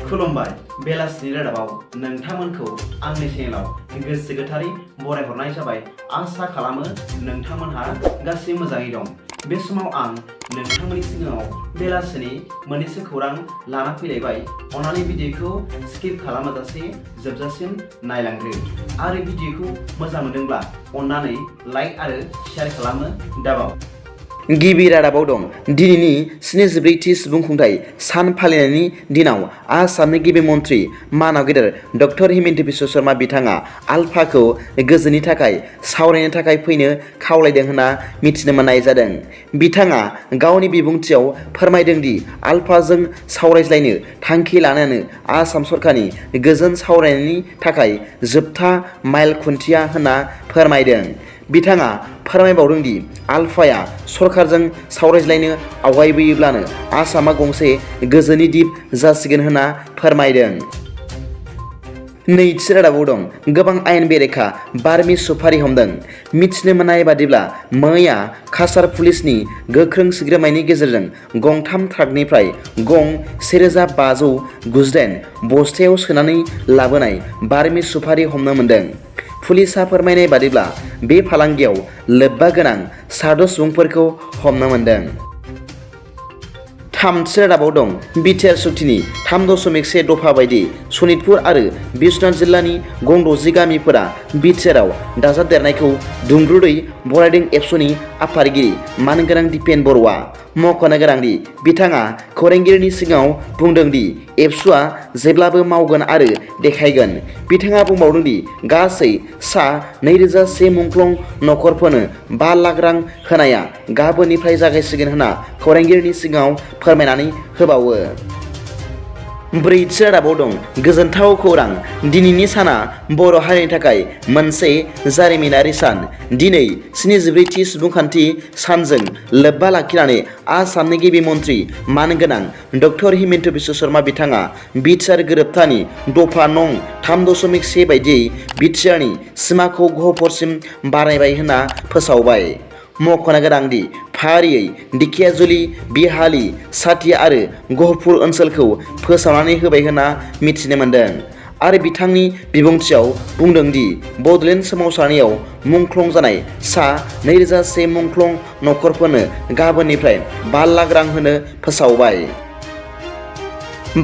खुलुमबाय बेलासिनि रादाबाव नोंथांमोनखौ आंनि चेनेलाव गोसो गोथारै बरायहरनाय जाबाय। आसा खालामो नोंथांमोनहा गासै मोजाङै दं। बे समाव आं नोंथांमोननि सिगाङाव बेलासिनि मोननैसो खौरां लाना फैलायबाय। अन्नानै भिडिअखौ स्किप खालामाजासे जोबजासिम नायलांदो आरो भिडिअखौ मोजां मोनदोंब्ला अन्नानै लाइक आरो शेयार खालामनो दाबाव। गिबि रादाबाव दं दिनैनि 74थि सुबुं खुंथाइ सान फालिनायनि दिनाव आसामनि गिबि मन्त्रि मानाव गेदेर डक्टर हिमन्त बिश्व शर्मा बिथाङा आलफाखौ गोजोननि थाखाय सावरायनो थाखाय फैनो खावलायदों होनना मिथिनो मोननाय जादों। बिथाङा गावनि बिबुंथियाव फोरमायदों दि आलफाजों सावरायज्लायनो थांखि लानायानो आसाम सरकारनि गोजोन सावरायनायनि थाखाय जोबथा माइल खुन्थिया होनना फोरमायदों। बिथाङा फोरमायबावदों दि आलफाया सरकारजों सावरायज्लायनो आवगायबोयोब्लानो आसामा गंसे गोजोननि दिप जासिगोन होनना फोरमायदों। नैथि रादाबाव दं गोबां आयेन बेरेखा बार्मि सुपारि हमदों। मिथिनो मोननाय बादिब्ला मैया काछार पुलिसनि गोख्रों सिग्रोमनायनि गेजेरजों गंथाम ट्राकनिफ्राय गं 1598 बस्थायाव सोनानै लाबोनाय बार्मि सुपारि हमनो मोनदों। पुलिसआ फोरमायनाय बादिब्ला बे फालांगियाव लोब्बा गोनां 6 सुबुंफोरखौ हमनो मोनदों। थामथि रादाबाव दं बिटिआर सुक्तिनि 3.1 दफा बायदि सनितपुर आरो बिश्वनाथ जिल्लानि गं 60 गामिफोरा बिटिआरआव दाजाबदेरनायखौ दुंब्रुदै बरायदों। एबसुनि आफादगिरि मानगोनां दिपेन बर'आ मख'नो गोनांदि बिथाङा खौरांगिरिनि सिगाङाव बुंदों दि एबसुआ जेब्लाबो मावगोन आरो देखायगोन। बिथाङा बुंबावदों दि गासै सा 2001 मुंख्लं नखरफोरनो 5 लाख रां होनाया गाबोननिफ्राय जागायसिगोन होनना खौरांगिरिनि सिगाङाव फोरमायनानै होबावो। ब्रैथि रादाबाव दं गोजोनथाव खौरां दिनैनि साना बर' हारिनि थाखाय मोनसे जारिमिनारि सान। दिनै 74थि सुबुंखान्थि सानजों लोब्बा लाखिनानै आसामनि गिबि मन्त्रि मानगोनां डक्टर हिमन्त बिश्व शर्मा बिथाङा बिटिआर गोरोबथानि दफा नं 3.1 बायदियै बिटिआरनि सिमाखौ गहपुरसिम बारायबाय होनना फोसावबाय। मख'नो गोनांदि फारियै दिखियाजुलि, बिहाली, साथिया आरो गहपुर ओनसोलखौ फोसावनानै होबाय होनना मिथिनो मोन्दों आरो बिथांनि बिबुंथियाव बुंदों दि बड'लेण्ड सोमावसारनायाव मुंख्लं जानाय सा 2001 मुंख्लं नखरफोरनो गाबोननिफ्राय 5 लाख रां होनो फोसावबाय।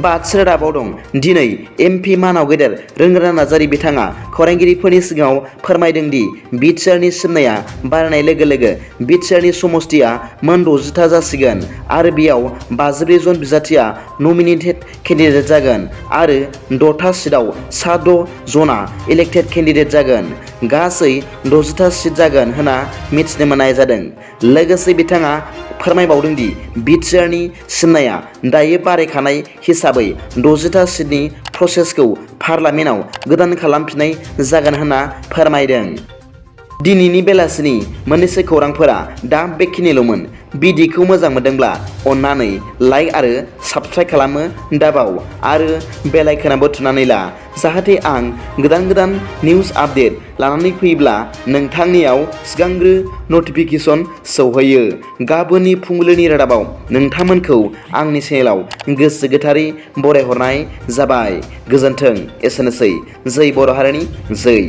बाथि रादाबाव दं दिनै एमपि मानाव गेदेर रोंगोरा नार्जारी बिथाङा खौरांगिरिफोरनि सिगाङाव फोरमायदों दि बिटिआरनि सिमनाया बारायनाय लोगो लोगो बिटिआरनि समस्तिया मोन 60था जासिगोन आरो बेयाव 54 जन बिजाथिया नमिनेटेड केन्डिडेट जागोन आरो 6था सिटआव सा 6 जना इलेक्टेड केन्डिडेट जागोन। गासै 60था सिट जागोन होनना मिथिनो मोननाय जादों। लोगोसे बिथाङा फोरमायबावदों दि बिटिआरनि सिमनाया दायो बारायखानाय हिसाबै 60था सिटनि प्रसेसखौ पार्लामेन्टआव गोदान खालामफिननाय जागोन होनना फोरमायदों। दिनैनि बेलासिनि मोननैसो खौरांफोरा दा बेखिनिल'मोन। भिडिअखौ मोजां मोनदोंब्ला अन्नानै लाइक आरो साबस्क्राइब खालामनो दाबाव आरो बेल आइकनआबो थुनानै ला जाहाथे आं गोदान निउज आपडेट लानानै फैयोब्ला नोंथांनियाव सिगांग्रो नटिफिकेसन सौहैयो। गाबोननि फुंबिलिनि रादाबाव नोंथांमोनखौ आंनि चेनेलाव गोसो गोथारै बरायहरनाय जाबाय। गोजोन्थों। एसेनोसै। जै बर' हारिनि जै।